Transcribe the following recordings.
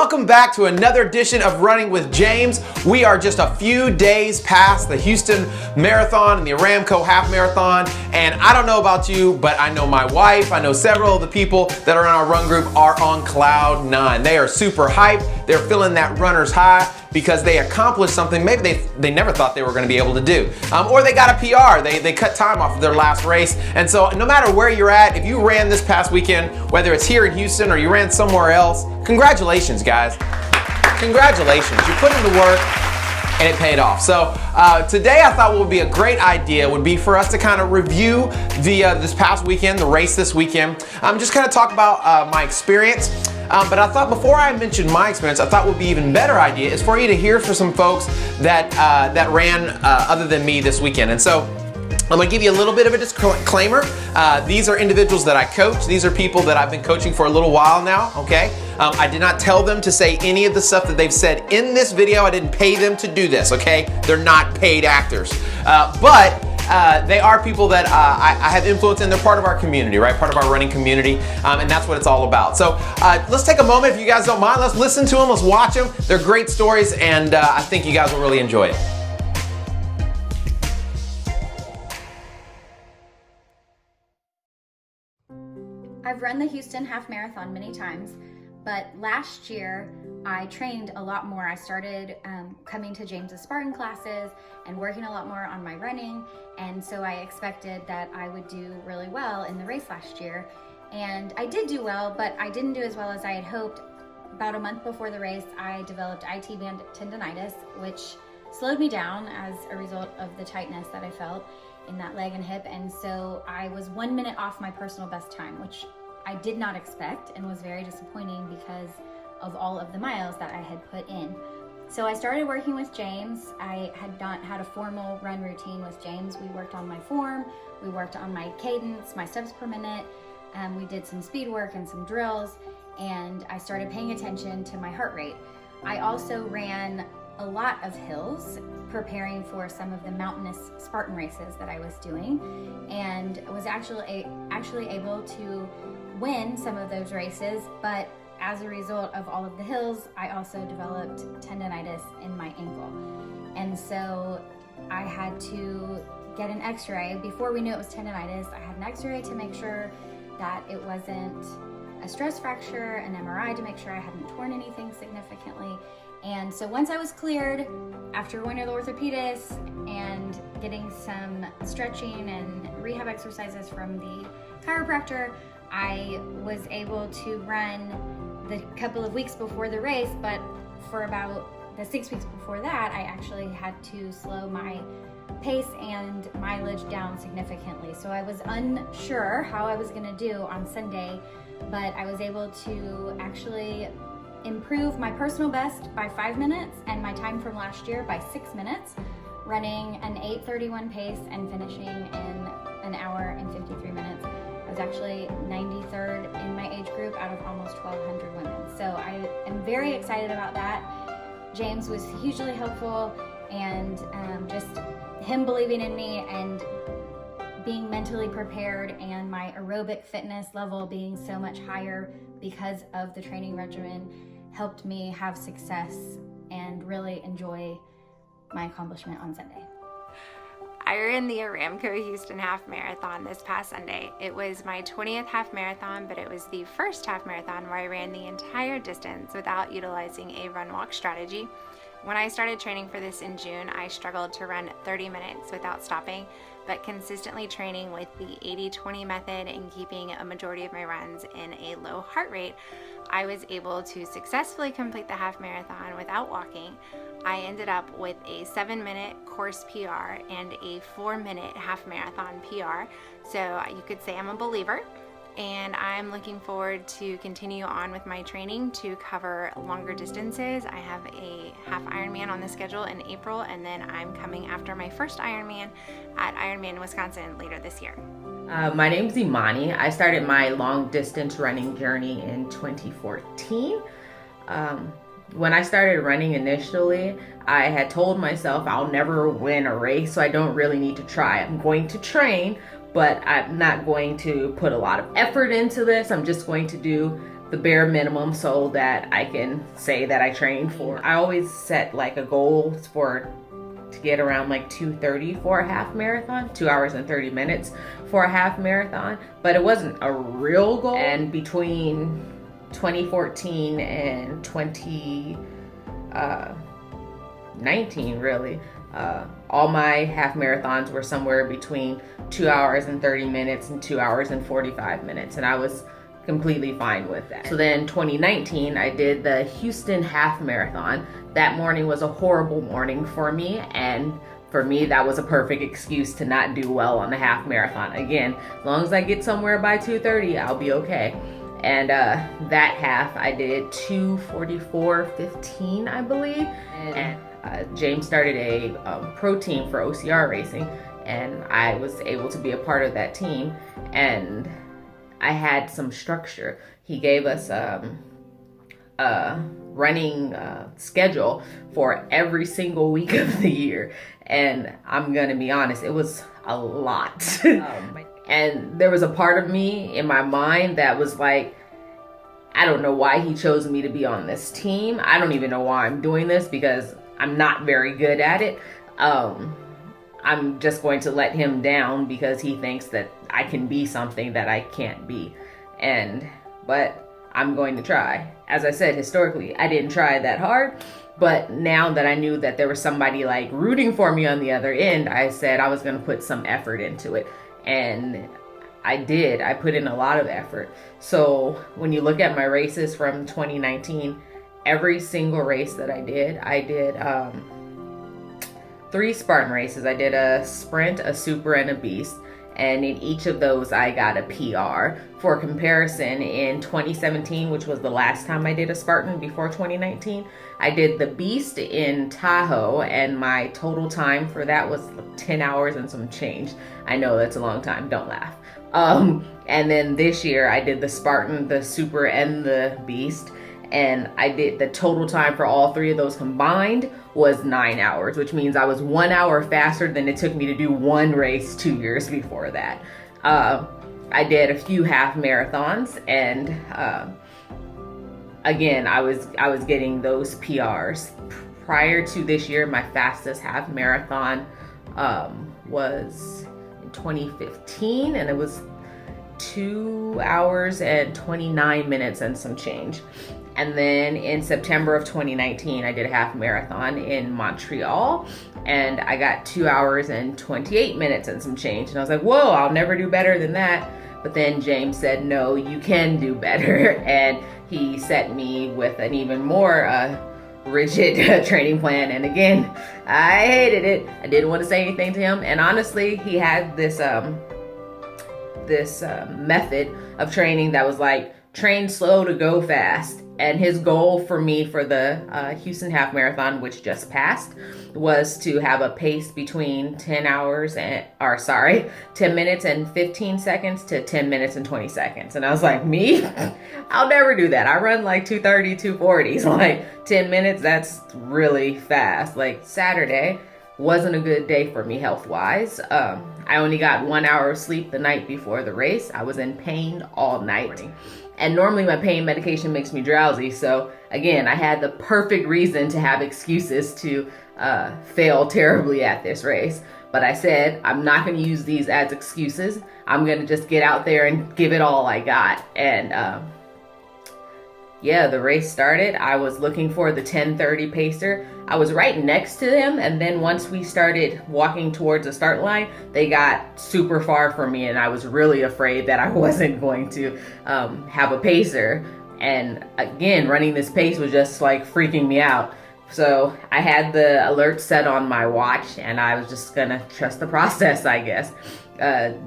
Welcome back to another edition of Running with James. We are just a few days past the Houston Marathon and the Aramco Half Marathon. And I don't know about you, but I know my wife, I know several of the people that are in our run group are on cloud nine. They are super hyped. They're feeling that runner's high because they accomplished something maybe they never thought they were going to be able to do. Or they got a PR. They cut time off of their last race. And so no matter where you're at, if you ran this past weekend, whether it's here in Houston or you ran somewhere else, congratulations, guys. Congratulations. You put in the work and it paid off. So today I thought what would be a great idea would be for us to kind of review this past weekend, the race this weekend. Just kind of talk about my experience. But I thought before I mentioned my experience, I thought would be even better idea is for you to hear from some folks that ran other than me this weekend. And so I'm gonna give you a little bit of a disclaimer. These are individuals that I coach. These are people that I've been coaching for a little while now, okay? I did not tell them to say any of the stuff that they've said in this video. I didn't pay them to do this, okay? They're not paid actors. But they are people that I have influence in. They're part of our community, right? Part of our running community, and that's what it's all about. So let's take a moment, if you guys don't mind. Let's listen to them, let's watch them. They're great stories, and I think you guys will really enjoy it. I've run the Houston Half Marathon many times, but last year I trained a lot more. I started coming to James's Spartan classes and working a lot more on my running, and so I expected that I would do really well in the race last year. And I did do well, but I didn't do as well as I had hoped. About a month before the race, I developed IT band tendonitis, which slowed me down as a result of the tightness that I felt in that leg and hip, and so I was 1 minute off my personal best time, which I did not expect and was very disappointing because of all of the miles that I had put in. So I started working with James. I had not had a formal run routine with James. We worked on my form, we worked on my cadence, my steps per minute, we did some speed work and some drills, and I started paying attention to my heart rate. I also ran a lot of hills, preparing for some of the mountainous Spartan races that I was doing, and was actually able to win some of those races. But as a result of all of the hills, I also developed tendonitis in my ankle, and so I had to get an x-ray. Before we knew it was tendonitis, I had an x-ray to make sure that it wasn't a stress fracture, an MRI to make sure I hadn't torn anything significantly. And so once I was cleared, after going to the orthopedist and getting some stretching and rehab exercises from the chiropractor, I was able to run the couple of weeks before the race, but for about the 6 weeks before that, I actually had to slow my pace and mileage down significantly. So I was unsure how I was gonna do on Sunday, but I was able to actually improve my personal best by 5 minutes and my time from last year by 6 minutes, running an 8:31 pace and finishing in an hour and 53 minutes. I was actually 93rd in my age group out of almost 1,200 women. So I am very excited about that. James was hugely helpful, and just him believing in me and being mentally prepared, and my aerobic fitness level being so much higher because of the training regimen helped me have success and really enjoy my accomplishment on Sunday. I ran the Aramco Houston Half Marathon this past Sunday. It was my 20th half marathon, but it was the first half marathon where I ran the entire distance without utilizing a run-walk strategy. When I started training for this in June, I struggled to run 30 minutes without stopping, but consistently training with the 80-20 method and keeping a majority of my runs in a low heart rate, I was able to successfully complete the half marathon without walking. I ended up with a 7-minute course PR and a 4-minute half marathon PR, so you could say I'm a believer. And I'm looking forward to continue on with my training to cover longer distances. I have a half Ironman on the schedule in April, and then I'm coming after my first Ironman at Ironman Wisconsin later this year. My name's Imani. I started my long distance running journey in 2014. When I started running initially, I had told myself I'll never win a race, so I don't really need to try. I'm going to train, but I'm not going to put a lot of effort into this. I'm just going to do the bare minimum so that I can say that I trained for. I always set like a goal to get around like 2:30 for a half marathon, 2 hours and 30 minutes for a half marathon, but it wasn't a real goal. And between 2014 and 2019 really, all my half marathons were somewhere between 2 hours and 30 minutes and 2 hours and 45 minutes, and I was completely fine with that. So then 2019, I did the Houston half marathon. That morning was a horrible morning for me, and for me, that was a perfect excuse to not do well on the half marathon. Again, as long as I get somewhere by 2:30, I'll be okay. And that half, I did 2:44:15, I believe. And James started a pro team for OCR racing, and I was able to be a part of that team. And I had some structure. He gave us a running schedule for every single week of the year. And I'm gonna be honest, it was a lot. And there was a part of me in my mind that was like, I don't know why he chose me to be on this team. I don't even know why I'm doing this because I'm not very good at it. I'm just going to let him down because he thinks that I can be something that I can't be. But I'm going to try. As I said, historically, I didn't try that hard, but now that I knew that there was somebody like rooting for me on the other end, I said I was going to put some effort into it. And I did. I put in a lot of effort. So when you look at my races from 2019, every single race that I did 3 Spartan races. I did a sprint, a super, and a beast. And in each of those, I got a PR. For comparison, in 2017, which was the last time I did a Spartan before 2019, I did the beast in Tahoe, and my total time for that was 10 hours and some change. I know that's a long time, don't laugh. And then this year, I did the Spartan, the super, and the beast. And I did the total time for all 3 of those combined was 9 hours, which means I was 1 hour faster than it took me to do one race 2 years before that. I did a few half marathons, and again, I was getting those PRs. Prior to this year, my fastest half marathon was in 2015, and it was 2 hours and 29 minutes and some change. And then in September of 2019, I did a half marathon in Montreal, and I got 2 hours and 28 minutes and some change. And I was like, whoa, I'll never do better than that. But then James said, no, you can do better. And he set me with an even more rigid training plan. And again, I hated it. I didn't want to say anything to him. And honestly, he had this method of training that was like, train slow to go fast. And his goal for me for the Houston Half Marathon, which just passed, was to have a pace between 10 minutes and 15 seconds to 10 minutes and 20 seconds. And I was like, me? I'll never do that. I run like 2:30, 2:40s. Like 10 minutes, that's really fast. Like Saturday wasn't a good day for me health-wise. I only got 1 hour of sleep the night before the race. I was in pain all night. And normally my pain medication makes me drowsy. So again, I had the perfect reason to have excuses to fail terribly at this race. But I said, I'm not going to use these as excuses. I'm going to just get out there and give it all I got. And yeah, the race started. I was looking for the 10:30 pacer. I was right next to them, and then once we started walking towards the start line, they got super far from me, and I was really afraid that I wasn't going to have a pacer. And again, running this pace was just like freaking me out. So I had the alert set on my watch, and I was just gonna trust the process, I guess.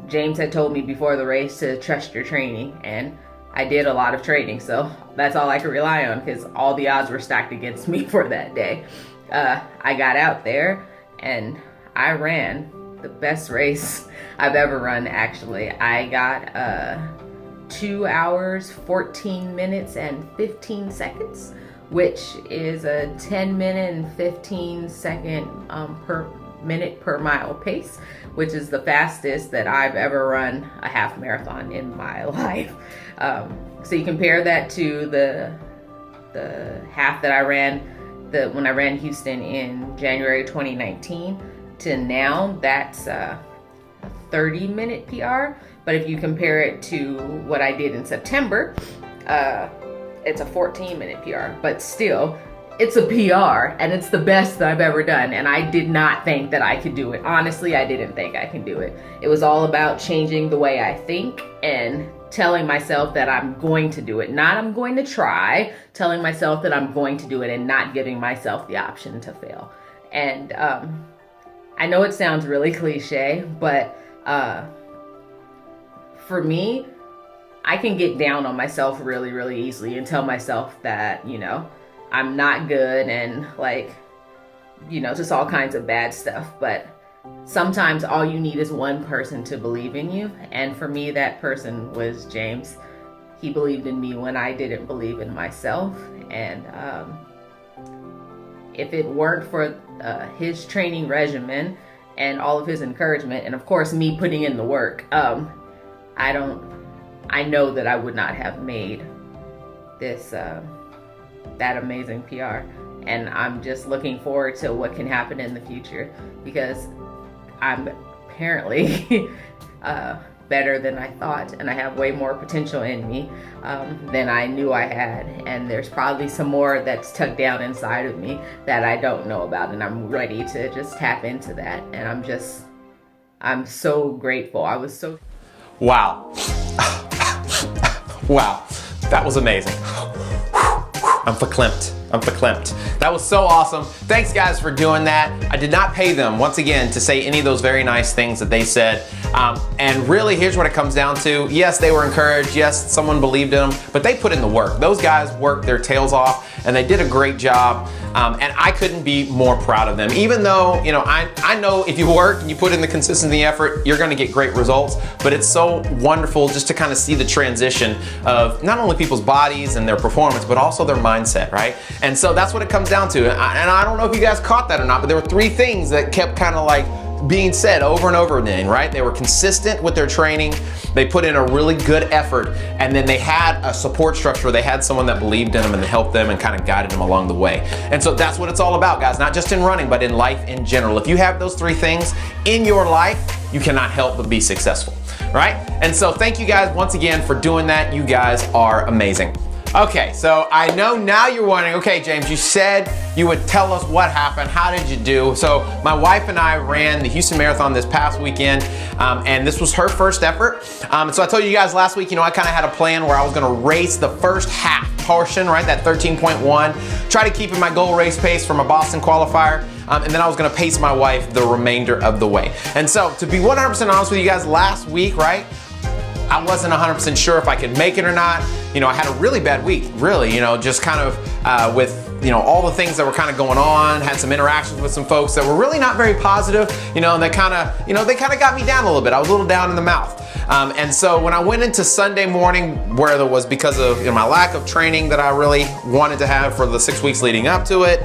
James had told me before the race to trust your training, and I did a lot of training, so that's all I could rely on because all the odds were stacked against me for that day. I got out there and I ran the best race I've ever run, actually. I got 2 hours, 14 minutes, and 15 seconds, which is a 10 minute and 15 second minute per mile pace, which is the fastest that I've ever run a half marathon in my life. So you compare that to the half that I ran when I ran Houston in January 2019 to now, that's a 30-minute PR. But if you compare it to what I did in September, it's a 14-minute PR. But still, it's a PR, and it's the best that I've ever done. And I did not think that I could do it. Honestly, I didn't think I could do it. It was all about changing the way I think and telling myself that I'm going to do it. Not I'm going to try, telling myself that I'm going to do it and not giving myself the option to fail. And I know it sounds really cliche, but for me, I can get down on myself really, really easily and tell myself that, you know, I'm not good and like, you know, just all kinds of bad stuff. But sometimes all you need is one person to believe in you. And for me, that person was James. He believed in me when I didn't believe in myself. And if it weren't for his training regimen and all of his encouragement, and of course me putting in the work, I know that I would not have made this that amazing PR. And I'm just looking forward to what can happen in the future, because I'm apparently better than I thought, and I have way more potential in me than I knew I had. And there's probably some more that's tucked down inside of me that I don't know about, and I'm ready to just tap into that. And I'm so grateful. Wow. Wow, that was amazing. I'm verklempt. That was so awesome. Thanks guys for doing that. I did not pay them, once again, to say any of those very nice things that they said. And really, here's what it comes down to. Yes, they were encouraged. Yes, someone believed in them, but they put in the work. Those guys worked their tails off, and they did a great job. And I couldn't be more proud of them. Even though, you know, I know if you work and you put in the consistency and the effort, you're gonna get great results. But it's so wonderful just to kind of see the transition of not only people's bodies and their performance, but also their mindset, right? And so that's what it comes down to. And I don't know if you guys caught that or not, but there were 3 things that kept kind of like being said over and over again, right? They were consistent with their training. They put in a really good effort, and then they had a support structure. They had someone that believed in them and helped them and kind of guided them along the way. And so that's what it's all about, guys, not just in running, but in life in general. If you have those 3 things in your life, you cannot help but be successful, right? And so thank you guys once again for doing that. You guys are amazing. Okay, so I know now you're wondering, okay, James, you said you would tell us what happened. How did you do? So my wife and I ran the Houston Marathon this past weekend, and this was her first effort. So I told you guys last week, you know, I kind of had a plan where I was gonna race the first half portion, right, that 13.1, try to keep in my goal race pace from a Boston qualifier, and then I was gonna pace my wife the remainder of the way. And so to be 100% honest with you guys, last week, right, I wasn't 100% sure if I could make it or not. You know, I had a really bad week, really, you know, just kind of with, you know, all the things that were kind of going on, had some interactions with some folks that were really not very positive, you know, and they kind of got me down a little bit. I was a little down in the mouth. And so when I went into Sunday morning, where there was because of, you know, my lack of training that I really wanted to have for the 6 weeks leading up to it,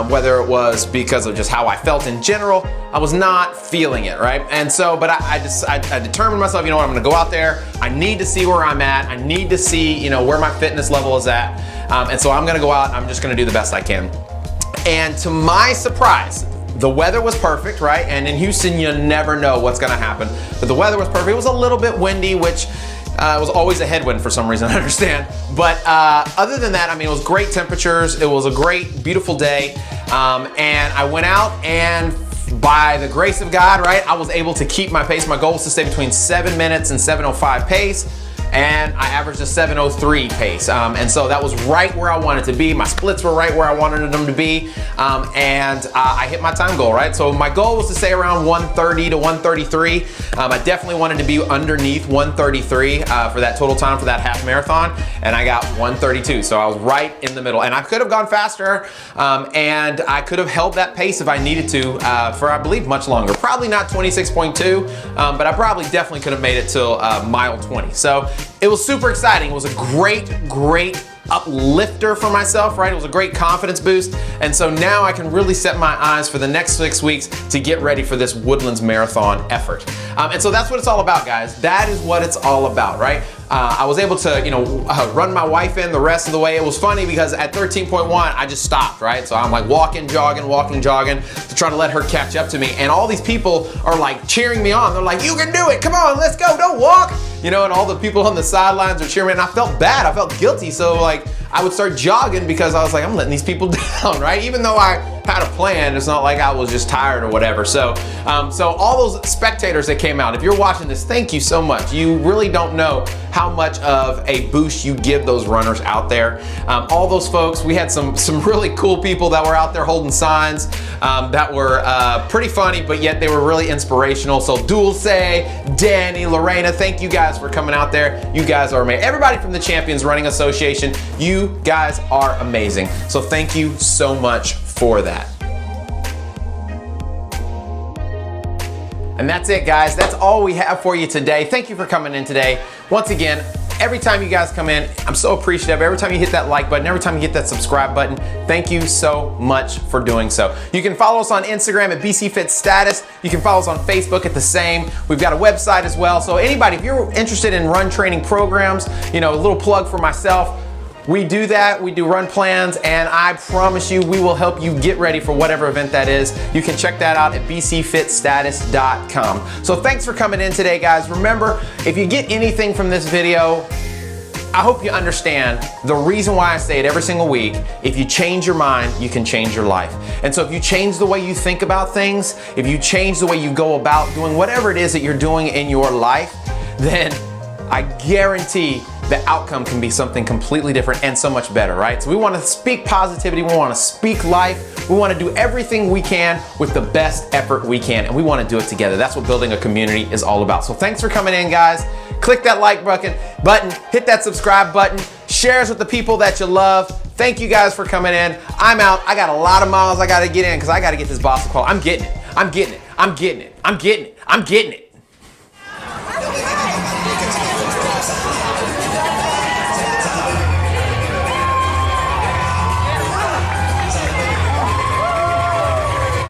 whether it was because of just how I felt in general, I was not feeling it, right? And so, but I determined myself, you know what, I'm gonna go out there. I need to see where I'm at. I need to see, you know, where my fitness level is at. And so I'm gonna go out and I'm just gonna do the best I can. And to my surprise, the weather was perfect, right? And in Houston, you never know what's gonna happen. But the weather was perfect. It was a little bit windy, which was always a headwind for some reason, I understand. But other than that, I mean, it was great temperatures. It was a great, beautiful day. And I went out, and by the grace of God, right, I was able to keep my pace. My goal was to stay between 7 minutes and 7:05 pace. And I averaged a 7:03 pace. And so that was right where I wanted to be. My splits were right where I wanted them to be. And I hit my time goal, right? So my goal was to stay around 1:30 to 1:33. I definitely wanted to be underneath 1:33 for that total time for that half marathon. And I got 1:32. So I was right in the middle. And I could have gone faster, and I could have held that pace if I needed to for, I believe, much longer. Probably not 26.2, but I probably definitely could have made it till mile 20. So it was super exciting. It was a great uplifter for myself, right? It was a great confidence boost. And so now I can really set my eyes for the next 6 weeks to get ready for this Woodlands Marathon effort. And so that's what it's all about, guys. That is what it's all about, right? I was able to, run my wife in the rest of the way. It was funny because at 13.1, I just stopped, right? So I'm like walking, jogging to try to let her catch up to me. And all these people are like cheering me on. They're like, you can do it. Come on, let's go. Don't walk. And all the people on the sidelines are cheering me. And I felt bad. I felt guilty. So like I would start jogging because I was like, I'm letting these people down, right? Even though I had a plan, it's not like I was just tired or whatever. So all those spectators that came out, if you're watching this, thank you so much. You really don't know how much of a boost you give those runners out there. All those folks, we had some really cool people that were out there holding signs that were pretty funny, but yet they were really inspirational. So Dulce, Danny, Lorena, thank you guys for coming out there. You guys are amazing. Everybody from the Champions Running Association, you guys are amazing. So thank you so much for that. And that's it, guys. That's all we have for you today. Thank you for coming in today. Once again, every time you guys come in, I'm so appreciative. Every time you hit that like button, every time you hit that subscribe button, thank you so much for doing so. You can follow us on Instagram at BCFitStatus. You can follow us on Facebook at the same. We've got a website as well. So anybody, if you're interested in run training programs, a little plug for myself, we do that, we do run plans, and I promise you we will help you get ready for whatever event that is. You can check that out at bcfitstatus.com. So thanks for coming in today, guys. Remember, if you get anything from this video, I hope you understand the reason why I say it every single week. If you change your mind, you can change your life. And so if you change the way you think about things, if you change the way you go about doing whatever it is that you're doing in your life, then I guarantee the outcome can be something completely different and so much better, right? So we want to speak positivity, we want to speak life, we want to do everything we can with the best effort we can, and we want to do it together. That's what building a community is all about. So thanks for coming in, guys. Click that like button, hit that subscribe button, share us with the people that you love. Thank you guys for coming in. I'm out. I got a lot of miles I got to get in because I got to get this Boston call. I'm getting it. I'm getting it. I'm getting it. I'm getting it. I'm getting it.